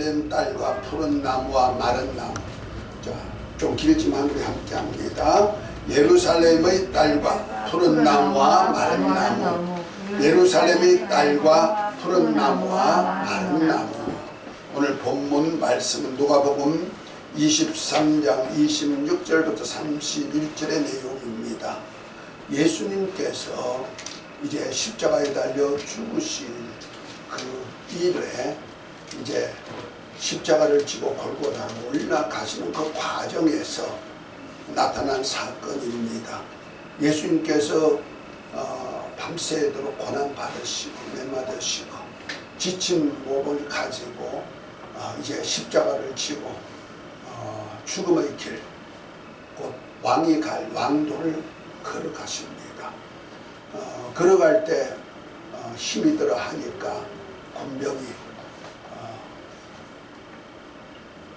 예루살렘 딸과 푸른 나무와 마른 나무. 자, 좀 길지만 우리 함께 합니다. 예루살렘의 딸과 푸른 나무와 마른 나무. 예루살렘의 딸과 푸른 나무와 마른 나무. 오늘 본문 말씀은 누가복음 23장 26절부터 31절의 내용입니다. 예수님께서 이제 십자가에 달려 죽으실 그 일에 이제 십자가를 지고 골고다로 올라가시는 그 과정에서 나타난 사건입니다. 예수님께서 밤새도록 고난받으시고 매맞으시고 지친 몸을 가지고 이제 십자가를 지고 죽음의 길, 곧 왕이 갈 왕도를 걸어가십니다. 걸어갈 때 힘이 들어 하니까 군병이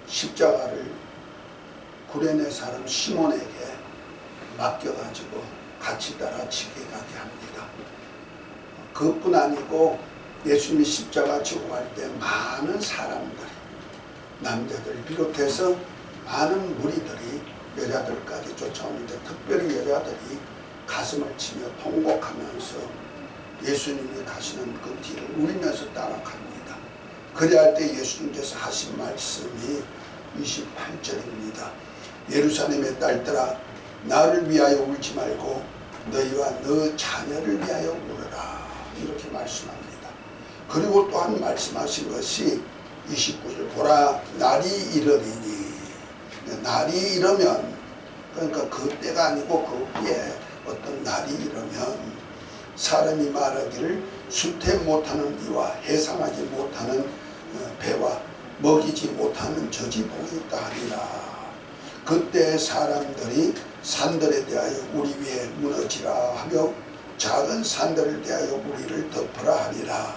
십자가를 구레네 사람 시몬에게 맡겨가지고 같이 따라 지게 가게 합니다. 그것뿐 아니고 예수님이 십자가 지고 갈 때 많은 사람들이, 남자들 비롯해서 많은 무리들이 여자들까지 쫓아오는데 특별히 여자들이 가슴을 치며 통곡하면서 예수님이 가시는 그 뒤를 울면서 따라갑니다. 그래야 할 때 예수님께서 하신 말씀이 28절입니다. 예루살렘의 딸들아, 나를 위하여 울지 말고 너희와 너 자녀를 위하여 울어라. 이렇게 말씀합니다. 그리고 또한 말씀하신 것이 29절, 보라 날이 이르리니. 날이 이르면, 그러니까 그 때가 아니고 그 후에 어떤 날이 이르면 사람이 말하기를 수태 못하는 이와 해상하지 못하는 배와 먹이지 못하는 저지복이 있다 하니라. 그때 사람들이 산들에 대하여 우리 위에 무너지라 하며 작은 산들에 대하여 우리를 덮으라 하리라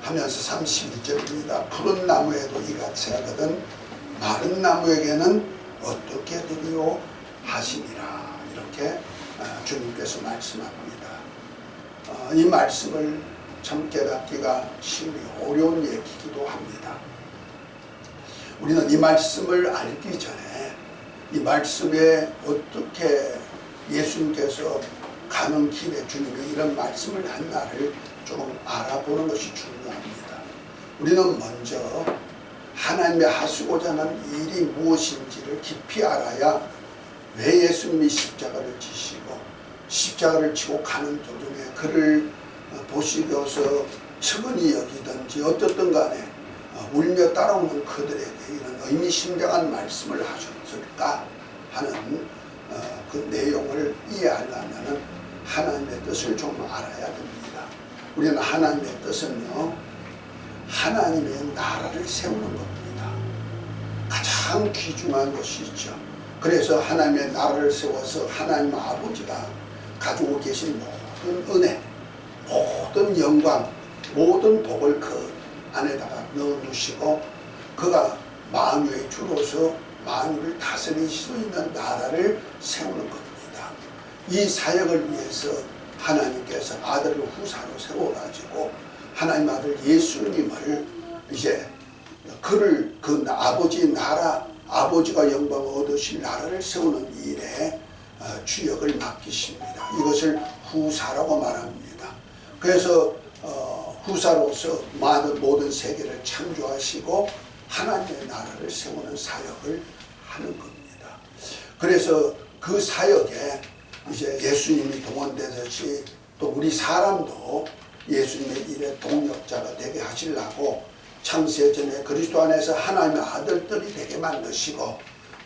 하면서 31절입니다. 푸른 나무에도 이같이 하거든 마른 나무에게는 어떻게 되리요 하시니라. 이렇게 주님께서 말씀합니다. 이 말씀을 참 깨닫기가 심히 어려운 얘기이기도 합니다. 우리는 이 말씀을 알기 전에 이 말씀에 어떻게 예수님께서 가는 길에 주님이 이런 말씀을 했나를 조금 알아보는 것이 중요합니다. 우리는 먼저 하나님의 하시고자 하는 일이 무엇인지를 깊이 알아야 왜 예수님이 십자가를 지시고 십자가를 지고 가는 도중에 그를 보시고서 측은히 여기든지 어떻든 간에 울며 따라오는 그들에게 이런 의미심장한 말씀을 하셨을까 하는 그 내용을 이해하려면 하나님의 뜻을 좀 알아야 됩니다. 우리는 하나님의 뜻은요, 하나님의 나라를 세우는 겁니다. 가장 귀중한 것이죠. 그래서 하나님의 나라를 세워서 하나님 아버지가 가지고 계신 모든 은혜, 모든 영광, 모든 복을 그 안에다가 넣어두시고 그가 만유의 주로서 만유를 다스릴 수 있는 나라를 세우는 겁니다. 이 사역을 위해서 하나님께서 아들을 후사로 세워가지고 하나님 아들 예수님을 이제 그를 그 아버지의 나라, 아버지가 영광을 얻으실 나라를 세우는 일에 주역을 맡기십니다. 이것을 후사라고 말합니다. 그래서 후사로서 모든 세계를 창조하시고 하나님의 나라를 세우는 사역을 하는 겁니다. 그래서 그 사역에 이제 예수님이 동원되듯이 또 우리 사람도 예수님의 일에 동력자가 되게 하시려고 창세전에 그리스도 안에서 하나님의 아들들이 되게 만드시고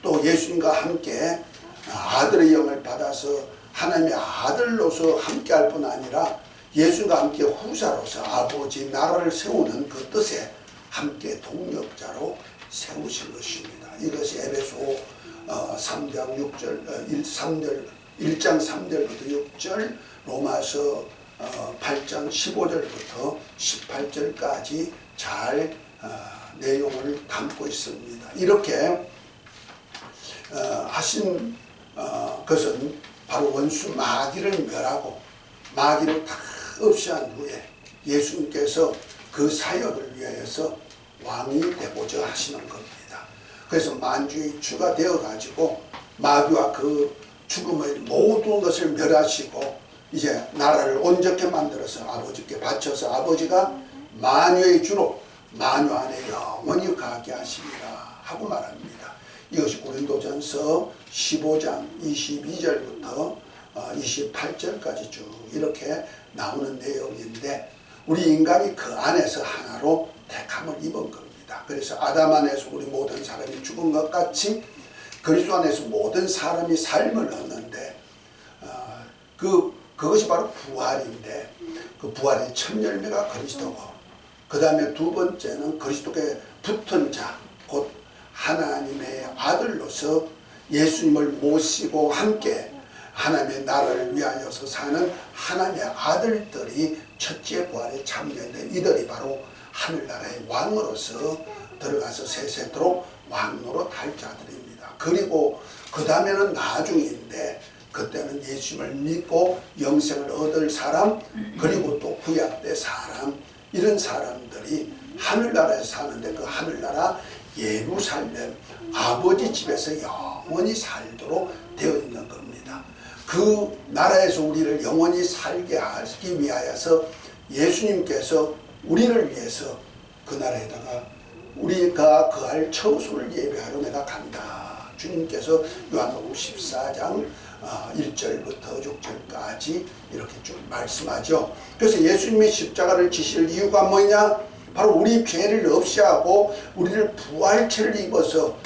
또 예수님과 함께 아들의 영을 받아서 하나님의 아들로서 함께할 뿐 아니라 예수님과 함께 후사로서 아버지 나라를 세우는 그 뜻에 함께 동력자로 세우신 것입니다. 이것이 에베소 3장 6절, 1장 3절부터 6절, 로마서 8장 15절부터 18절까지 잘 내용을 담고 있습니다. 이렇게 하신 것은 바로 원수 마귀를 멸하고 마귀를 다 없이 한 후에 예수님께서 그 사역을 위하여서 왕이 되고자 하시는 겁니다. 그래서 만주의 주가 되어 가지고 마귀와 그 죽음의 모든 것을 멸하시고 이제 나라를 온전케 만들어서 아버지께 바쳐서 아버지가 만유의 주로 만유 안에 영원히 가게 하시리라 하고 말합니다. 이것이 고린도전서 15장 22절부터 28절까지 쭉 이렇게 나오는 내용인데 우리 인간이 그 안에서 하나로 택함을 입은 겁니다. 그래서 아담 안에서 우리 모든 사람이 죽은 것 같이 그리스도 안에서 모든 사람이 삶을 얻는데 그것이 바로 부활인데 그 부활의 첫 열매가 그리스도고 그 다음에 두 번째는 그리스도께 붙은 자 곧 하나님의 아들로서 예수님을 모시고 함께 하나님의 나라를 위하여서 사는 하나님의 아들들이 첫째 부활에 참여된 이들이 바로 하늘나라의 왕으로서 들어가서 세세토록 왕노릇 할 자들입니다. 그리고 그 다음에는 나중인데 그때는 예수님을 믿고 영생을 얻을 사람 그리고 또 구약 때 사람 이런 사람들이 하늘나라에 사는데 그 하늘나라 예루살렘 아버지 집에서 영원히 살도록 되어 있는 겁니다. 그 나라에서 우리를 영원히 살게 하기 위하여서 예수님께서 우리를 위해서 그 나라에다가 우리가 거할 처소를 예배하러 내가 간다. 주님께서 요한복음 14장 1절부터 6절까지 이렇게 쭉 말씀하죠. 그래서 예수님이 십자가를 지실 이유가 뭐냐? 바로 우리 죄를 없이 하고 우리를 부활체를 입어서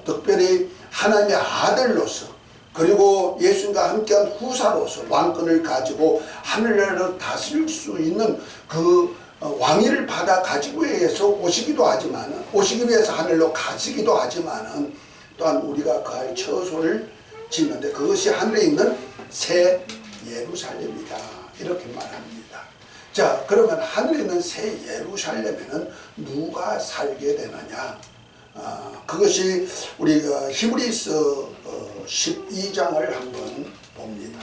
특별히 하나님의 아들로서 그리고 예수님과 함께한 후사로서 왕권을 가지고 하늘나라를 다스릴 수 있는 그 왕위를 받아 가지고 위해서 오시기도 하지만 오시기 위해서 하늘로 가시기도 하지만 또한 우리가 거할 처소를 짓는데 그것이 하늘에 있는 새 예루살렘이다 이렇게 말합니다. 자, 그러면 하늘에 있는 새 예루살렘에는 누가 살게 되느냐? 그것이 우리 히브리서 12장을 한번 봅니다.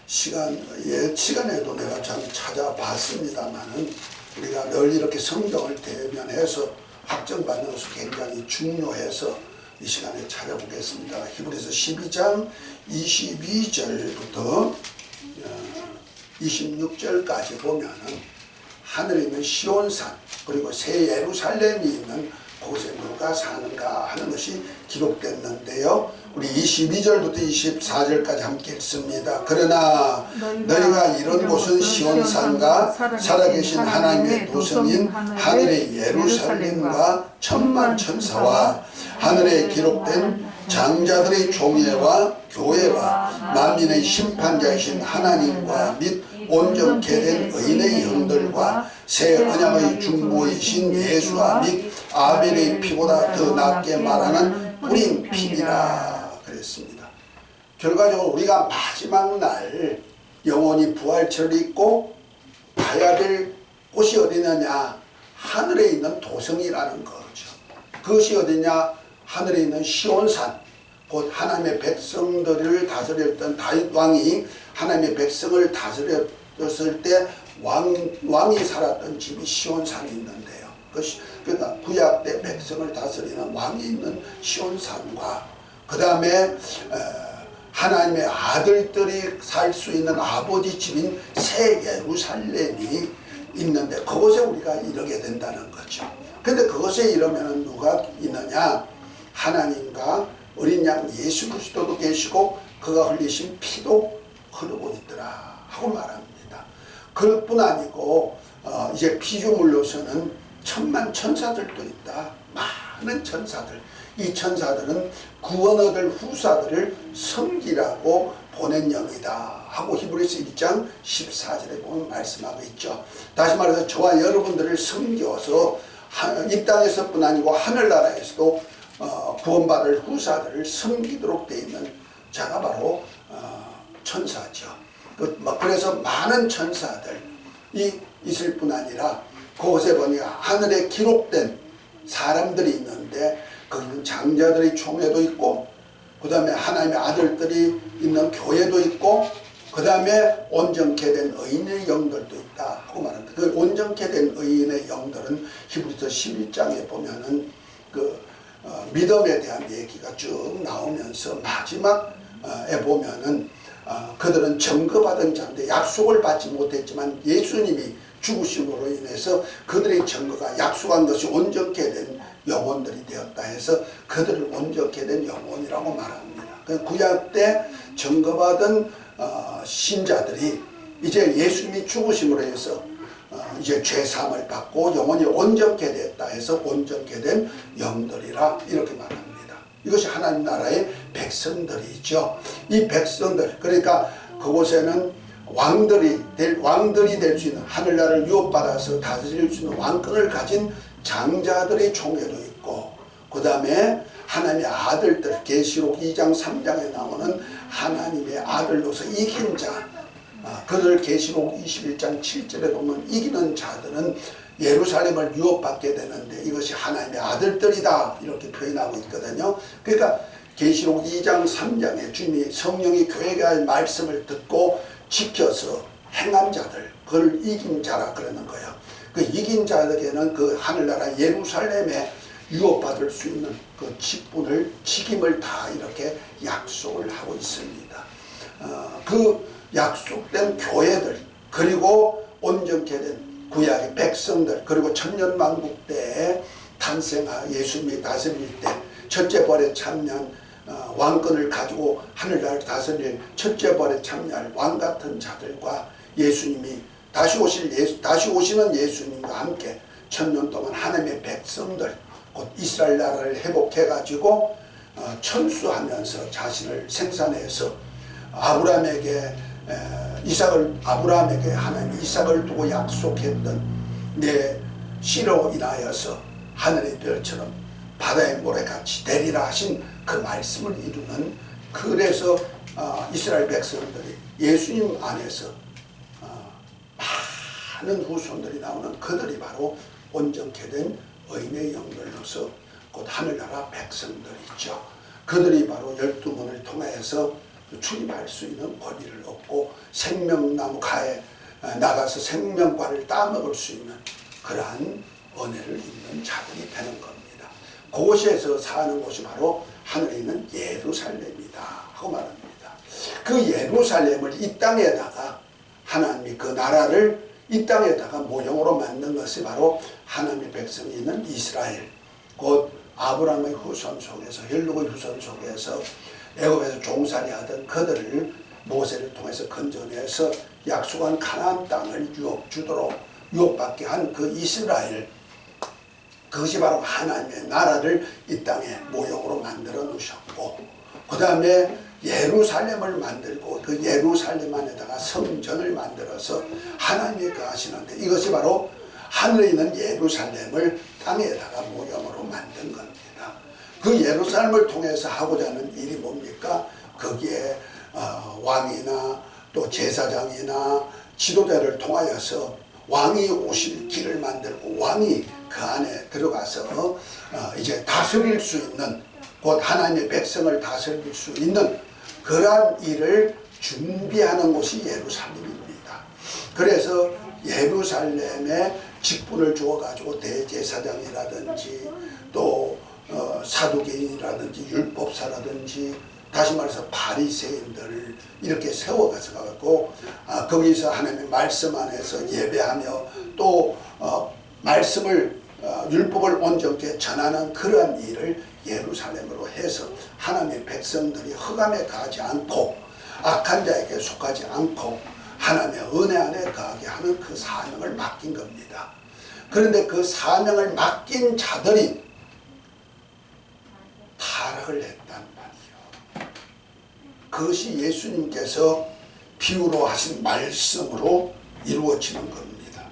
시간에도 내가 참 찾아봤습니다만은 우리가 늘 이렇게 성경을 대면해서 확정받는 것이 굉장히 중요해서 이 시간에 찾아보겠습니다. 히브리서 12장 22절부터 26절까지 보면은 하늘에 있는 시온산 그리고 새 예루살렘이 있는 곳에 누가 사는가 하는 것이 기록됐는데요. 우리 22절부터 24절까지 함께 읽습니다. 그러나 너희가 이런 곳은 시온산과 살아계신 하나님의 도성인 하늘의 예루살렘과 천만 천사와 하늘에 기록된 장자들의 종회와 교회와 만민의 심판자이신 하나님과 및 온전케 된 의인의 형들과 새 언약의 중보이신 예수와 및 아벨의 피보다 더 낫게 말하는 뿌린 피니라 그랬습니다. 결과적으로 우리가 마지막 날 영원히 부활체를 입고 가야 될 곳이 어디냐냐? 하늘에 있는 도성이라는 거죠. 그것이 어디냐? 하늘에 있는 시온산 곧 하나님의 백성들을 다스렸던 다윗 왕이 하나님의 백성을 다스렸을 때 왕이 살았던 집이 시온산이 있는데요. 그러니까 구약 때 백성을 다스리는 왕이 있는 시온산과 그 다음에 하나님의 아들들이 살 수 있는 아버지 집인 새 예루살렘이 있는데 그곳에 우리가 이르게 된다는 거죠. 근데 그것에 이르면 누가 있느냐? 하나님과 어린 양 예수 그리스도도 계시고 그가 흘리신 피도 흐르고 있더라 하고 말합니다. 그뿐 아니고 이제 피조물로서는 천만 천사들도 있다. 많은 천사들. 이 천사들은 구원 얻을 후사들을 섬기라고 보낸 영이다 하고 히브리서 1장 14절에 보면 말씀하고 있죠. 다시 말해서 저와 여러분들을 섬겨서 이 땅에서뿐 아니고 하늘나라에서도 구원받을 후사들을 섬기도록 되어 있는 자가 바로 천사죠. 그래서 많은 천사들이 있을 뿐 아니라 그곳에 보니까 하늘에 기록된 사람들이 있는데 거기는 장자들의 총회도 있고 그 다음에 하나님의 아들들이 있는 교회도 있고 그 다음에 온전케 된 의인의 영들도 있다 하고 말합니다. 그 온전케 된 의인의 영들은 히브리서 11장에 보면은 믿음에 대한 얘기가 쭉 나오면서 마지막에 보면은 그들은 증거받은 자인데 약속을 받지 못했지만 예수님이 죽으심으로 인해서 그들의 증거가 약속한 것이 온전케 된 영혼들이 되었다 해서 그들을 온전케 된 영혼이라고 말합니다. 구약 때 증거받은 신자들이 이제 예수님이 죽으심으로 해서 이제 죄사함을 받고 영혼이 온전케 됐다 해서 온전케 된 영들이라 이렇게 말합니다. 이것이 하나님 나라의 백성들이죠. 이 백성들, 그러니까 그곳에는 왕들이 될 수 있는, 하늘나라를 유업받아서 다스릴 수 있는 왕권을 가진 장자들의 총회도 있고, 그 다음에 하나님의 아들들, 계시록 2장 3장에 나오는 하나님의 아들로서 이긴 자, 그들 계시록 21장 7절에 보면 이기는 자들은 예루살렘을 유업받게 되는데 이것이 하나님의 아들들이다 이렇게 표현하고 있거든요. 그러니까 계시록 2장 3장에 주님이 성령이 교회가 할 말씀을 듣고 지켜서 행한 자들, 그걸 이긴 자라 그러는 거예요. 그 이긴 자들에게는 그 하늘나라 예루살렘에 유업받을 수 있는 그 직임을 다 이렇게 약속을 하고 있습니다. 그 약속된 교회들, 그리고 온전케 된 구약의 백성들, 그리고 천년왕국 때에 예수님이 다스릴 때 첫째 벌에 참여한 왕권을 가지고 하늘나라를 다스릴 첫째 벌에 참여할 왕같은 자들과 예수님이 다시 오시는 예수님과 함께 천년 동안 하나님의 백성들, 곧 이스라엘 나라를 회복해 가지고 천수하면서 자신을 생산해서 아브라함에게 하나님이 이삭을 두고 약속했던 내 씨로 인하여서 하늘의 별처럼 바다의 모래같이 되리라 하신 그 말씀을 이루는, 그래서 이스라엘 백성들이 예수님 안에서 많은 후손들이 나오는 그들이 바로 온전케 된 의인의 영들로서 곧 하늘나라 백성들이죠. 그들이 바로 12문을 통해서 출입할 수 있는 권리를 얻고 생명나무 가에 나가서 생명과를 따먹을 수 있는 그러한 은혜를 입는 자들이 되는 겁니다. 그곳에서 사는 곳이 바로 하늘에 있는 예루살렘이다 하고 말합니다. 그 예루살렘을 이 땅에다가 하나님이 그 나라를 이 땅에다가 모형으로 만든 것이 바로 하나님의 백성이 있는 이스라엘, 곧 아브라함의 후손 속에서, 혈육의 후손 속에서 애굽에서 종살이 하던 그들을 모세를 통해서 건져내서 약속한 가나안 땅을 유업받게 한 그 이스라엘, 그것이 바로 하나님의 나라를 이 땅에 모형으로 만들어 놓으셨고, 그 다음에 예루살렘을 만들고 그 예루살렘 안에다가 성전을 만들어서 하나님이 거하시는데, 이것이 바로 하늘에 있는 예루살렘을 땅에다가 모형으로 만든 겁니다. 그 예루살렘을 통해서 하고자 하는 일이 뭡니까? 거기에 왕이나 또 제사장이나 지도자를 통하여서 왕이 오실 길을 만들고 왕이 그 안에 들어가서 이제 다스릴 수 있는, 곧 하나님의 백성을 다스릴 수 있는 그러한 일을 준비하는 곳이 예루살렘입니다. 그래서 예루살렘에 직분을 주어가지고 대제사장이라든지 또 사두개인이라든지 율법사라든지, 다시 말해서 바리새인들을 이렇게 세워가서 가지고 거기서 하나님의 말씀 안에서 예배하며 또 말씀을 율법을 온전케 전하는 그러한 일을 예루살렘으로 해서 하나님의 백성들이 흑암에 가지 않고 악한 자에게 속하지 않고 하나님의 은혜 안에 거하게 하는 그 사명을 맡긴 겁니다. 그런데 그 사명을 맡긴 자들이 타락을 했단 말이요. 그것이 예수님께서 비유로 하신 말씀으로 이루어지는 겁니다.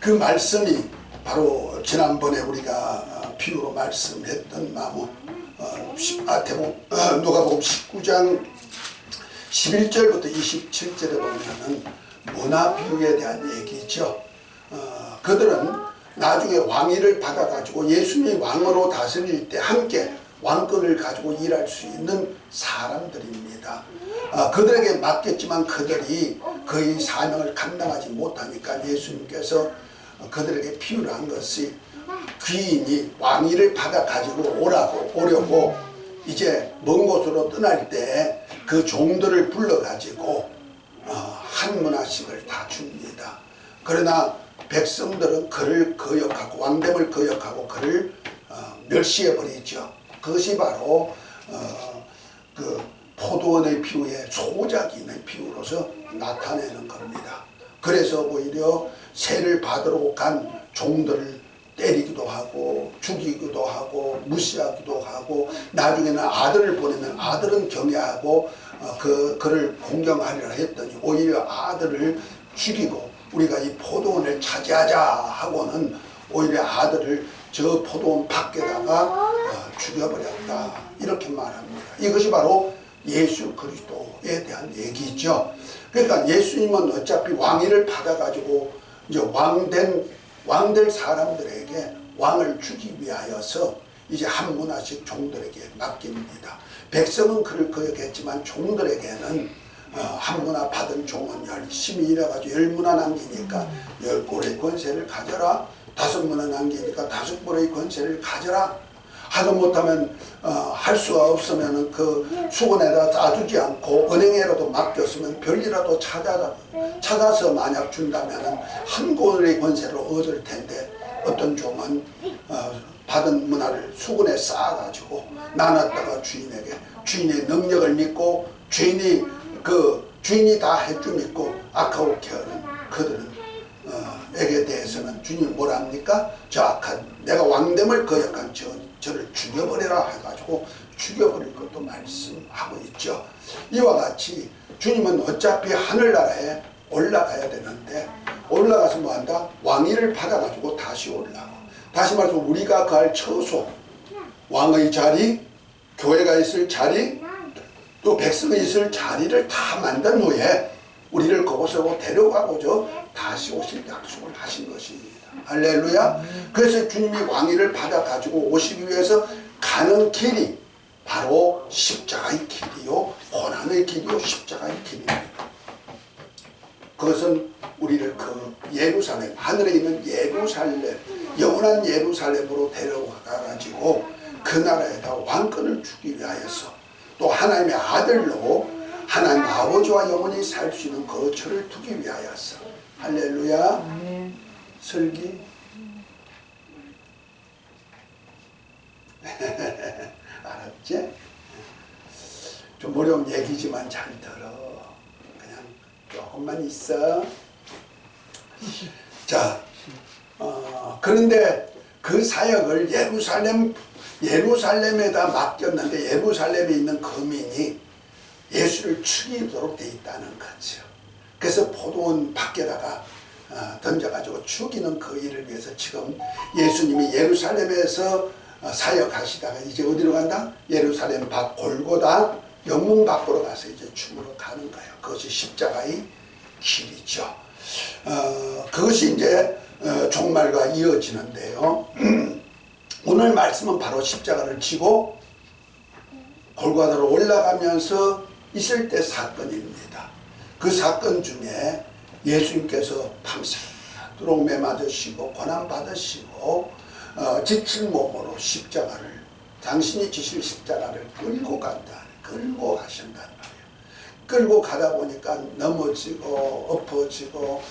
그 말씀이 바로 지난번에 우리가 비유로 말씀했던 나무, 누가복음 19장 11절부터 27절에 보면은 문화 비유에 대한 얘기죠. 그들은 나중에 왕위를 받아가지고 예수님이 왕으로 다스릴 때 함께 왕권을 가지고 일할 수 있는 사람들입니다. 그들에게 맡겼지만 그들이 그의 사명을 감당하지 못하니까 예수님께서 그들에게 필요한 것이 귀인이 왕위를 받아 가지고 오려고 이제 먼 곳으로 떠날 때 그 종들을 불러 가지고 한 문화씩을 다 줍니다. 그러나 백성들은 그를 거역하고 왕됨을 거역하고 그를 멸시해 버리죠. 그것이 바로 그 포도원의 비유의 소작인의 비유로서 나타내는 겁니다. 그래서 오히려 세를 받으러 간 종들을 때리기도 하고 죽이기도 하고 무시하기도 하고 나중에는 아들을 보내면 아들은 경외하고 그를 공경하리라 했더니 오히려 아들을 죽이고 우리가 이 포도원을 차지하자 하고는 오히려 아들을 저 포도원 밖에다가 죽여버렸다 이렇게 말합니다. 이것이 바로 예수 그리스도에 대한 얘기죠. 그러니까 예수님은 어차피 왕위를 받아가지고 이제 왕될 사람들에게 왕을 주기 위하여서 이제 한 문화씩 종들에게 맡깁니다. 백성은 그를 거역했지만 종들에게는 한 문화 받은 종은 열심히 일해가지고 10문화 남기니까 10골의 권세를 가져라. 5문화 남기니까 5골의 권세를 가져라. 하도 못하면 할 수가 없으면 그 수건에다 놔두지 않고 은행에라도 맡겼으면 별이라도 찾아서 만약 준다면 한 골의 권세를 얻을 텐데 어떤 종은 받은 문화를 수건에 쌓아가지고 나눴다가 주인의 능력을 믿고 주인이 다 해주 믿고 아까워 게으른 그들은 에게 대해서는 주님이 뭐라 합니까? 저 악한 내가 왕됨을 거역한 저를 죽여버리라 해가지고 죽여버릴 것도 말씀하고 있죠. 이와 같이 주님은 어차피 하늘나라에 올라가야 되는데 올라가서 뭐한다? 왕위를 받아가지고 다시 올라가고 다시 말해서 우리가 갈 처소 왕의 자리, 교회가 있을 자리, 또 백성이 있을 자리를 다 만든 후에 우리를 그곳으로 데려가고죠 다시 오실 약속을 하신 것입니다. 할렐루야. 그래서 주님이 왕위를 받아 가지고 오시기 위해서 가는 길이 바로 십자가의 길이요 고난의 길이요 십자가의 길입니다. 그것은 우리를 그 예루살렘 하늘에 있는 예루살렘 영원한 예루살렘으로 데려가 가지고 그 나라에다 왕권을 주기 위하여서 또 하나님의 아들로 하나님 아버지와 영원히 살 수 있는 거처를 두기 위하여서 할렐루야. 설기 알았지? 좀 어려운 얘기지만 잘 들어. 그냥 조금만 있어. 자, 그런데 그 사역을 예루살렘에다 맡겼는데 예루살렘에 있는 거민이 예수를 죽이도록 돼 있다는 거죠. 그래서 포도원 밖에다가 던져가지고 죽이는 그 일을 위해서 지금 예수님이 예루살렘에서 사역하시다가 이제 어디로 간다? 예루살렘 밖 골고다 영문 밖으로 가서 이제 죽으러 가는 거예요. 그것이 십자가의 길이죠. 그것이 이제 종말과 이어지는데요. 오늘 말씀은 바로 십자가를 지고 골고다로 올라가면서 있을 때 사건입니다. 그 사건 중에 예수님께서 밤새도록 매맞으시고 고난받으시고 지친 몸으로 십자가를 당신이 지실 십자가를 끌고 가신단 말이에요. 끌고 가다 보니까 넘어지고 엎어지고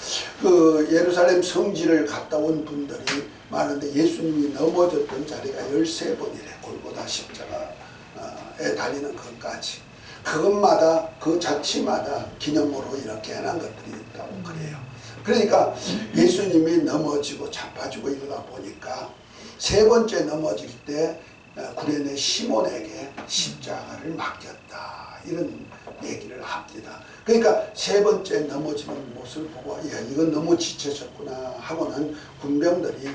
그 예루살렘 성지를 갔다 온 분들이 많은데 예수님이 넘어졌던 자리가 13번이래. 골고다 십자가에 달리는 것까지. 그것마다 그 자치마다 기념으로 이렇게 해놓은 것들이 있다고 그래요. 그러니까 예수님이 넘어지고 자빠지고 이러다 보니까 세 번째 넘어질 때 구레네 시몬에게 십자가를 맡겼다 이런 얘기를 합니다. 그러니까 세 번째 넘어지는 모습을 보고 야 이건 너무 지쳐졌구나 하고는 군병들이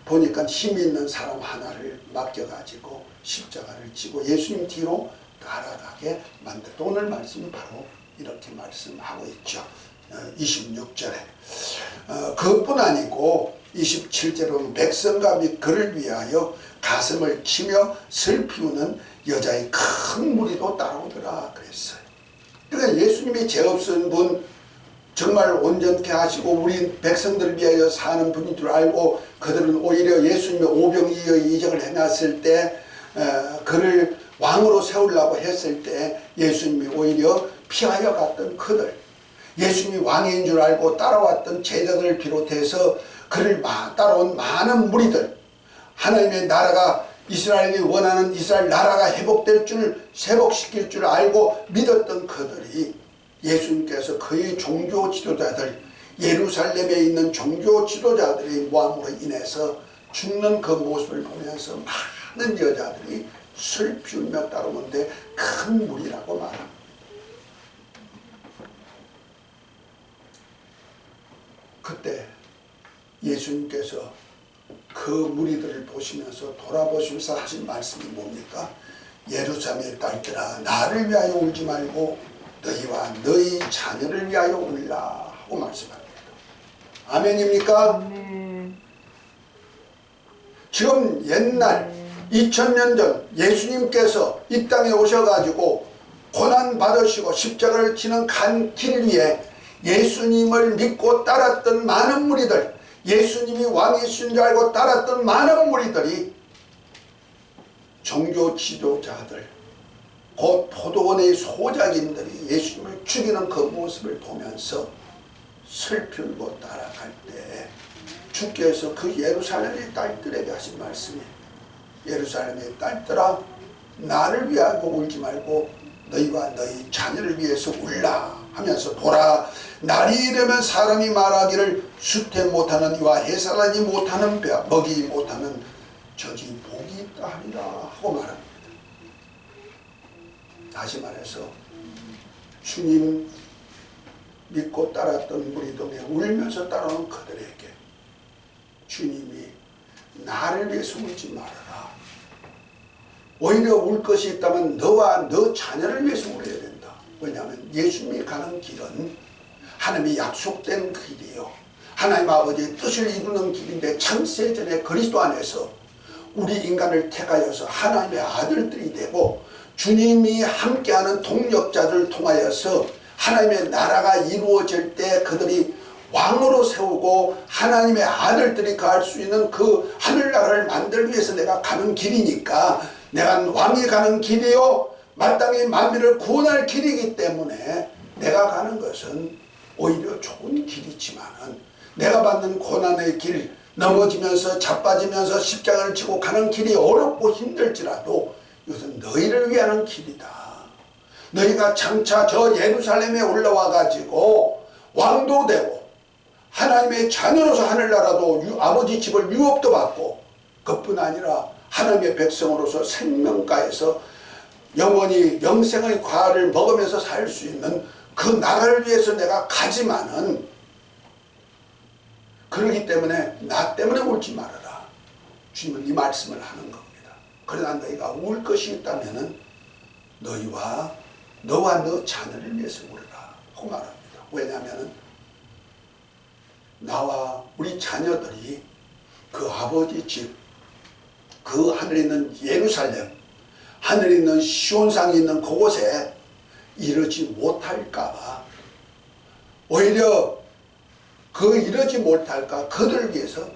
보니까 힘 있는 사람 하나를 맡겨가지고 십자가를 지고 예수님 뒤로 따라가게 만들었다. 오늘 말씀은 바로 이렇게 말씀하고 있죠. 26절에 그것뿐 아니고 27절로는 백성과 및 그를 위하여 가슴을 치며 슬피우는 여자의 큰 무리도 따라오더라 그랬어요. 그러니까 예수님이 죄 없은 분, 정말 온전케 하시고 우리 백성들을 위하여 사는 분인 줄 알고 그들은 오히려 예수님의 오병이어의 이적을 해놨을 때 그를 왕으로 세우려고 했을 때 예수님이 오히려 피하여 갔던 그들, 예수님이 왕인 줄 알고 따라왔던 제자들을 비롯해서 그를 따라온 많은 무리들, 하나님의 나라가 이스라엘이 원하는 이스라엘 나라가 회복시킬 줄 알고 믿었던 그들이 예수님께서 그의 종교 지도자들, 예루살렘에 있는 종교 지도자들의 모함으로 인해서 죽는 그 모습을 보면서 많은 여자들이 슬피우며 따라오는데 큰 무리라고 말합니다. 그때 예수님께서 그 무리들을 보시면서 돌아보시면서 하신 말씀이 뭡니까? 예루살렘의 딸들아, 나를 위하여 울지 말고 너희와 너희 자녀를 위하여 울라 하고 말씀합니다. 아멘입니까? 아멘. 지금 옛날 2000년 전 예수님께서 이 땅에 오셔가지고 고난받으시고 십자가를 지는 간 길 위에 예수님을 믿고 따랐던 많은 무리들, 예수님이 왕이신 줄 알고 따랐던 많은 무리들이 종교 지도자들, 곧 포도원의 소작인들이 예수님을 죽이는 그 모습을 보면서 슬프고 따라갈 때 주께서 그 예루살렘의 딸들에게 하신 말씀이 예루살렘의 딸들아, 나를 위하여 울지 말고 너희와 너희 자녀를 위해서 울라 하면서 보라, 날이 이르면 사람이 말하기를 수태 못하는 이와 해산하지 못하는 배, 먹이지 못하는 저기 복이 있다 하리라 하고 말합니다. 다시 말해서 주님 믿고 따랐던 무리들에 울면서 따라오는 그들에게 주님이 나를 위해서 울지 말아라, 오히려 울 것이 있다면 너와 너 자녀를 위해서 울어야 된다. 왜냐하면 예수님이 가는 길은 하나님이 약속된 길이요, 하나님 아버지의 뜻을 이루는 길인데 창세전에 그리스도 안에서 우리 인간을 택하여서 하나님의 아들들이 되고 주님이 함께하는 동력자들을 통하여서 하나님의 나라가 이루어질 때 그들이 왕으로 세우고 하나님의 아들들이 갈 수 있는 그 하늘나라를 만들기 위해서 내가 가는 길이니까, 내가 왕이 가는 길이요 마땅히 만민을 구원할 길이기 때문에 내가 가는 것은 오히려 좋은 길이지만은 내가 받는 고난의 길, 넘어지면서 자빠지면서 십자가를 지고 가는 길이 어렵고 힘들지라도 이것은 너희를 위한 길이다. 너희가 장차 저 예루살렘에 올라와 가지고 왕도 되고 하나님의 자녀로서 하늘나라도 아버지 집을 유업도 받고, 그뿐 아니라 하나님의 백성으로서 생명가에서 영원히 영생의 과를 먹으면서 살 수 있는 그 나라를 위해서 내가 가지만은, 그러기 때문에 나 때문에 울지 말아라. 주님은 이 말씀을 하는 겁니다. 그러나 너희가 울 것이 있다면은 너희와 너와 너 자녀를 위해서 울어라 하고 말합니다. 왜냐하면 나와 우리 자녀들이 그 아버지 집, 그 하늘에 있는 예루살렘, 하늘에 있는 시온상이 있는 그곳에 이르지 못할까봐, 오히려 그 이르지 못할까 그들을 위해서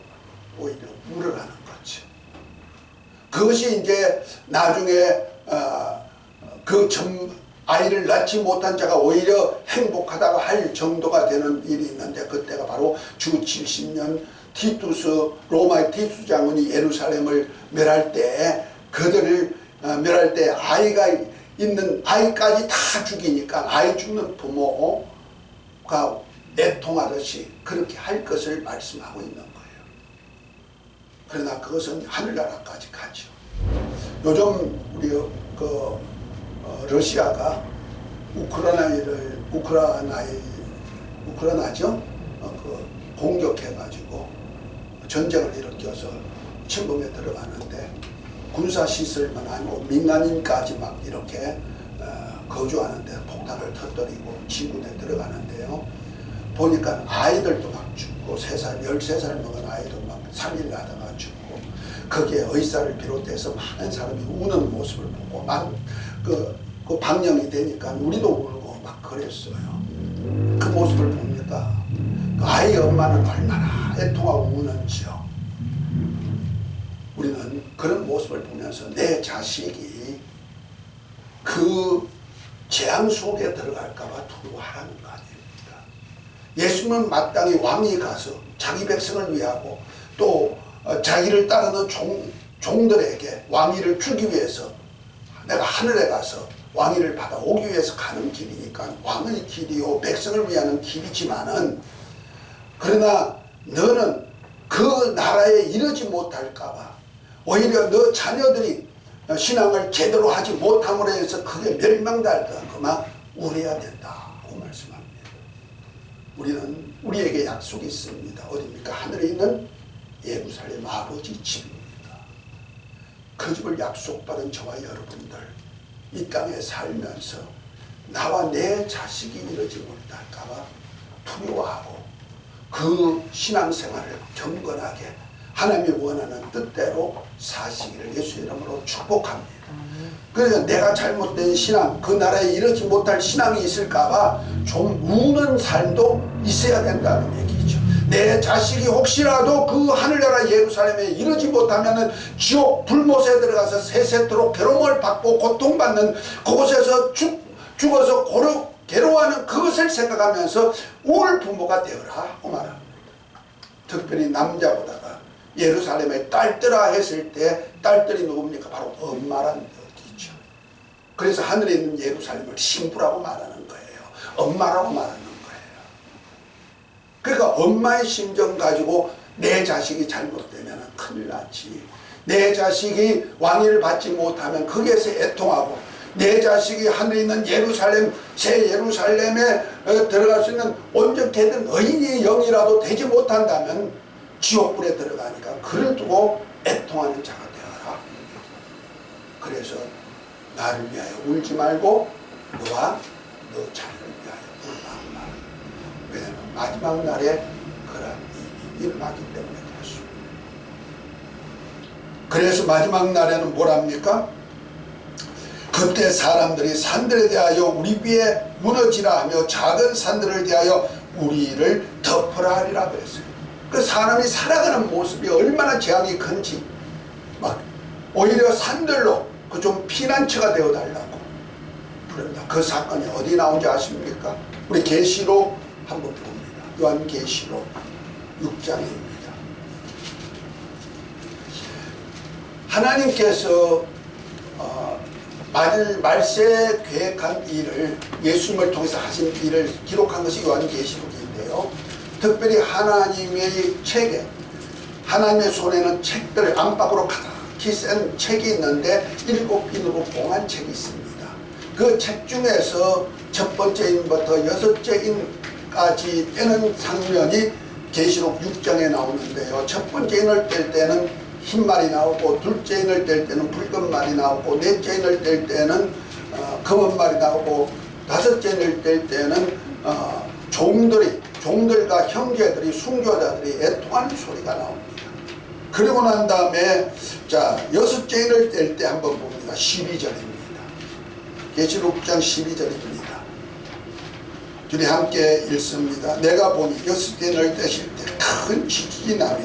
오히려 울으라는 거죠. 그것이 이제 나중에 아이를 낳지 못한 자가 오히려 행복하다고 할 정도가 되는 일이 있는데, 그때가 바로 주 70년 로마의 티투스 장군이 예루살렘을 멸할 때, 그들을 멸할 때 아이가 있는 아이까지 다 죽이니까 아이 죽는 부모가 애통하듯이 그렇게 할 것을 말씀하고 있는 거예요. 그러나 그것은 하늘나라까지 가죠. 요즘 우리 러시아가 우크라이나죠? 공격해가지고 전쟁을 일으켜서 침범에 들어가는데, 군사시설만 아니고 민간인까지 막 이렇게 거주하는데 폭탄을 터뜨리고 지군에 들어가는데요. 보니까 아이들도 막 죽고 13살 먹은 아이도 막 3일 나다가 죽고, 거기에 의사를 비롯해서 많은 사람이 우는 모습을 보고 그 방영이 되니까 우리도 울고 막 그랬어요. 그 모습을 봅니다. 그 아이의 엄마는 얼마나 애통하고 우는지요. 우리는 그런 모습을 보면서 내 자식이 그 재앙 속에 들어갈까봐 두려워하라는 거 아닙니까? 예수님은 마땅히 왕이 가서 자기 백성을 위하고 또 자기를 따르는 종들에게 왕위를 주기 위해서 내가 하늘에 가서 왕위를 받아오기 위해서 가는 길이니까 왕의 길이요 백성을 위하는 길이지만은, 그러나 너는 그 나라에 이르지 못할까봐 오히려 너 자녀들이 신앙을 제대로 하지 못함으로 해서 그게 멸망당할까 그만 우려야 된다고 말씀합니다. 우리는 우리에게 약속이 있습니다. 어디입니까? 하늘에 있는 예루살렘 아버지 집입니다. 그 집을 약속받은 저와 여러분들, 이 땅에 살면서 나와 내 자식이 이러지 못할까봐 두려워하고 그 신앙생활을 경건하게 하나님이 원하는 뜻대로 사시기를 예수 이름으로 축복합니다. 그래서 내가 잘못된 신앙, 그 나라에 이르지 못할 신앙이 있을까봐 좀 우는 삶도 있어야 된다는 얘기죠. 내 자식이 혹시라도 그 하늘나라 예루살렘에 이르지 못하면은 지옥 불못에 들어가서 세세토록 괴로움을 받고 고통받는 그곳에서 죽어서 괴로워하는 그것을 생각하면서 울 부모가 되어라 그 말합니다. 특별히 남자보다가 예루살렘에 딸들아 했을 때 딸들이 누굽니까? 바로 엄마라는 뜻이죠. 그래서 하늘에 있는 예루살렘을 신부라고 말하는 거예요. 엄마라고 말하는 거예요. 그러니까 엄마의 심정 가지고 내 자식이 잘못되면 큰일 나지. 내 자식이 왕위를 받지 못하면 거기에서 애통하고, 내 자식이 하늘에 있는 예루살렘, 새 예루살렘에 들어갈 수 있는 온전케 된 의인의 영이라도 되지 못한다면 지옥불에 들어가니까 그를 두고 애통하는 자가 되어라. 그래서 나를 위하여 울지 말고 너와 너 자녀를 위하여 울라. 왜냐하면 마지막 날에 그런 일이 일어나기 때문에 그렇습니다. 그래서 마지막 날에는 뭐랍니까? 그때 사람들이 산들에 대하여 우리 위에 무너지라 하며 작은 산들을 대하여 우리를 덮으라 하리라 그랬어요. 그 사람이 살아가는 모습이 얼마나 재앙이 큰지, 막 오히려 산들로 그 좀 피난처가 되어 달라고 그런다. 그 사건이 어디 나온지 아십니까? 우리 계시록 한번 봅니다. 요한계시록 6장입니다. 하나님께서 말세 계획한 일을, 예수님을 통해서 하신 일을 기록한 것이 요한계시록인데요. 특별히 하나님의 책에, 하나님의 손에는 책들 안팎으로 가득히 센 책이 있는데 7인으로 봉한 책이 있습니다. 그 책 중에서 첫 번째 인부터 6째 인까지 떼는 장면이 계시록 6장에 나오는데요. 첫 번째 인을 뗄 때는 흰 말이 나오고, 둘째 인을 뗄 때는 붉은 말이 나오고, 넷째 인을 뗄 때는 검은 말이 나오고, 다섯째 인을 뗄 때는 종들과 형제들이, 순교자들이 애통하는 소리가 나옵니다. 그리고 난 다음에 자, 여섯째 인을 뗄 때 한번 봅니다. 12절입니다. 계시록 6장 12절입니다. 둘이 함께 읽습니다. 내가 보니 여섯째 인을 떼실 때 큰 지진이 나며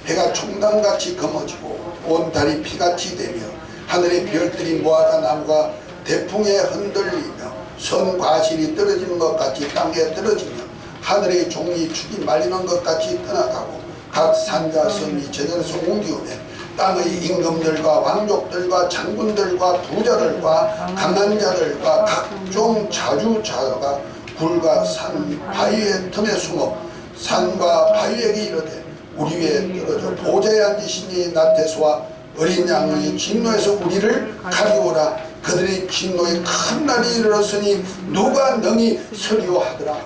해가 총단같이 검어지고 온 달이 피같이 되며 하늘의 별들이 모아다 나무가 대풍에 흔들리며 선 과실이 떨어지는 것 같이 땅에 떨어지며 하늘의 종이 축이 말리는 것 같이 떠나가고 각 산과 섬이 제자리에서 옮기오매 땅의 임금들과 왕족들과 장군들과 부자들과 강한 자들과 각종 자주자가 굴과 산 바위의 틈에 숨어 산과 바위에게 이르되 우리 위에 떨어져 보좌에 앉으시니 나태소와 어린 양의 진노에서 우리를 가리오라. 그들의 진노의 큰 날이 이르렀으니 누가 능히 서리오하더라.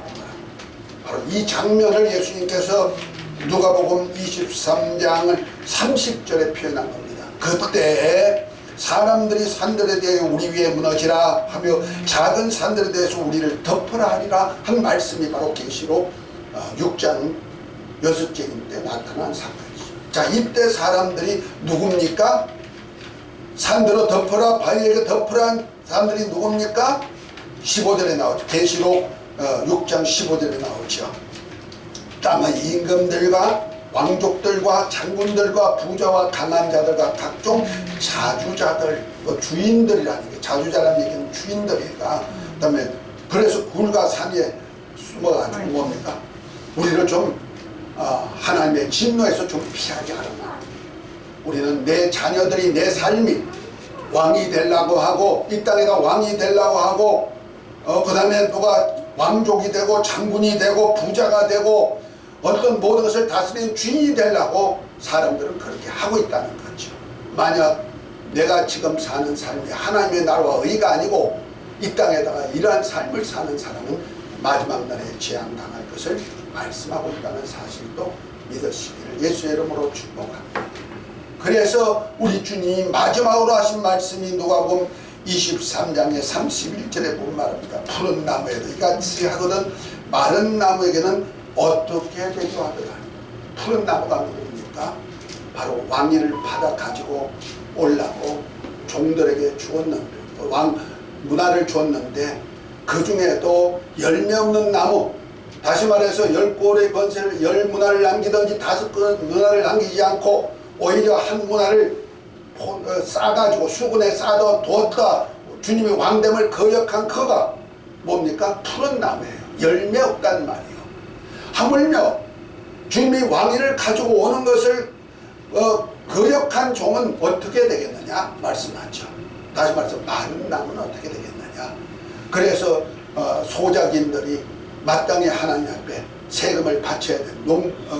바로 이 장면을 예수님께서 누가복음 23장을 30절에 표현한 겁니다. 그때 사람들이 산들에 대해 우리 위에 무너지라 하며 작은 산들에 대해서 우리를 덮으라 하리라 한 말씀이 바로 계시록 6장 6째인 때 나타난 사건이죠. 자, 이때 사람들이 누굽니까? 산들어 덮어라 바위에게 덮으란 사람들이 누굽니까? 15절에 나오죠. 계시록 6장 15절에 나오죠. 땅의 임금들과 왕족들과 장군들과 부자와 강한 자들과 각종 자주자들, 주인들이라는 게, 자주자라는 얘기는 주인들이니까. 그 다음에 그래서 굴과 산 위에 숨어가지고 뭡니까? 우리를 좀 하나님의 진노에서 좀 피하게 하라. 우리는 내 자녀들이, 내 삶이 왕이 되려고 하고, 이 땅에다 왕이 되려고 하고, 그 다음에 누가 왕족이 되고 장군이 되고 부자가 되고 어떤 모든 것을 다스리는 주인이 되려고 사람들은 그렇게 하고 있다는 거죠. 만약 내가 지금 사는 삶이 하나님의 나라와 의가 아니고 이 땅에다가 이러한 삶을 사는 사람은 마지막 날에 재앙당할 것을 말씀하고 있다는 사실도 믿으시기를 예수의 이름으로 축복합니다. 그래서 우리 주님이 마지막으로 하신 말씀이 누가복음 23장의 31절에 보면 말합니다. 푸른 나무에도 이같이 하거든 마른 나무에게는 어떻게 되려 하더라. 푸른 나무가 누굽니까? 바로 왕위를 받아 가지고 올라고 종들에게 주었는데, 왕 문화를 주었는데 그 중에도 열매 없는 나무, 다시 말해서 10골의 번세를 10문화를 남기든지 5문화를 남기지 않고 오히려 한 문화를 싸가지고 수군에 싸다 뒀다 주님의 왕됨을 거역한 그가 뭡니까? 푸른 나무예요. 열매 없단 말이에요. 하물며 주님이 왕위를 가지고 오는 것을 거역한 종은 어떻게 되겠느냐 말씀하죠. 다시 말해서 마른 나무는 어떻게 되겠느냐. 그래서 소작인들이 마땅히 하나님 앞에 세금을 바쳐야 될,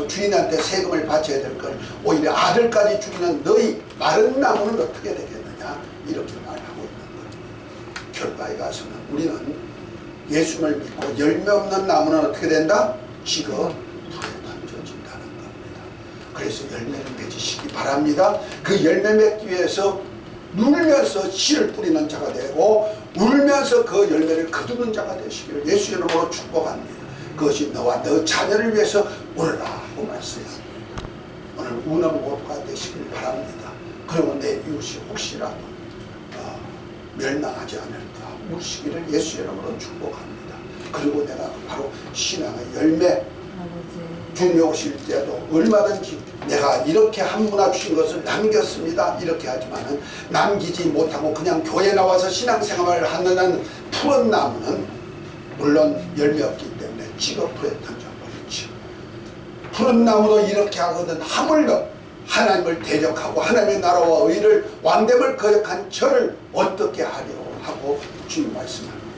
주인한테 세금을 바쳐야 될 걸 오히려 아들까지 죽이는 너희 마른 나무는 어떻게 되겠느냐 이렇게 말하고 있는 거예요. 결과에 가서는 우리는 예수를 믿고 열매 없는 나무는 어떻게 된다? 지금 불에 던져진다는 겁니다. 그래서 열매를 맺으시기 바랍니다. 그 열매 맺기 위해서 울면서 씨를 뿌리는 자가 되고 울면서 그 열매를 거두는 자가 되시기를 예수 이름으로 축복합니다. 그것이 너와 너 자녀를 위해서 울으라 하고 말씀합니다. 오늘 우는 모두가 되시길 바랍니다. 그리고 내 이웃이 혹시라도 멸망하지 않을까 우시기를 예수 이름으로 축복합니다. 그리고 내가 바로 신앙의 열매, 주님이 오실 때도 얼마든지 내가 이렇게 한 문화 주신 것을 남겼습니다 이렇게 하지만은 남기지 못하고 그냥 교회 나와서 신앙생활을 하는 푸른 나무는 물론 열매 없기 때문에 찍어 불에 던져버리죠. 푸른 나무도 이렇게 하거든 하물며 하나님을 대적하고 하나님의 나라와 의를 왕됨을 거역한 저를 어떻게 하려 하고 주님 말씀합니다.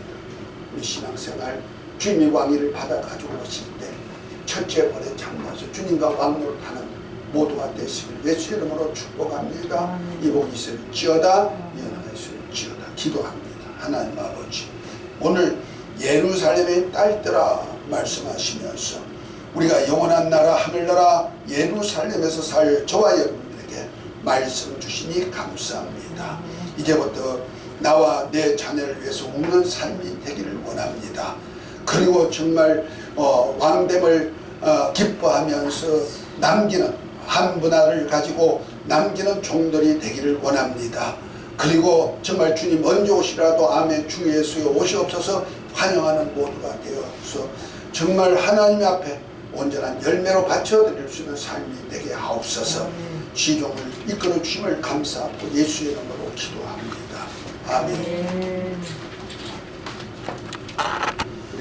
우리 신앙생활 주님이 왕위를 받아 가지고 오실 때 첫째 번에 장나서 주님과 왕노릇하는 모두가 되시길 예수 이름으로 축복합니다. 이 복이 있을지어다 연하가 있을지어다 기도합니다. 하나님 아버지, 오늘 예루살렘의 딸들아 말씀하시면서 우리가 영원한 나라 하늘나라 예루살렘에서 살 저와 여러분들에게 말씀 주시니 감사합니다. 이제부터 나와 내 자녀를 위해서 우는 삶이 되기를 원합니다. 그리고 정말 왕됨을 기뻐하면서 남기는 한 문화를 가지고 남기는 종들이 되기를 원합니다. 그리고 정말 주님 언제 오시라도 아멘 주 예수여 오시옵소서 환영하는 모두가 되어서 정말 하나님 앞에 온전한 열매로 바쳐드릴 수 있는 삶이 되게 하옵소서. 지종을 이끌어 주심을 감사하고 예수의 이름으로 기도합니다. 아멘.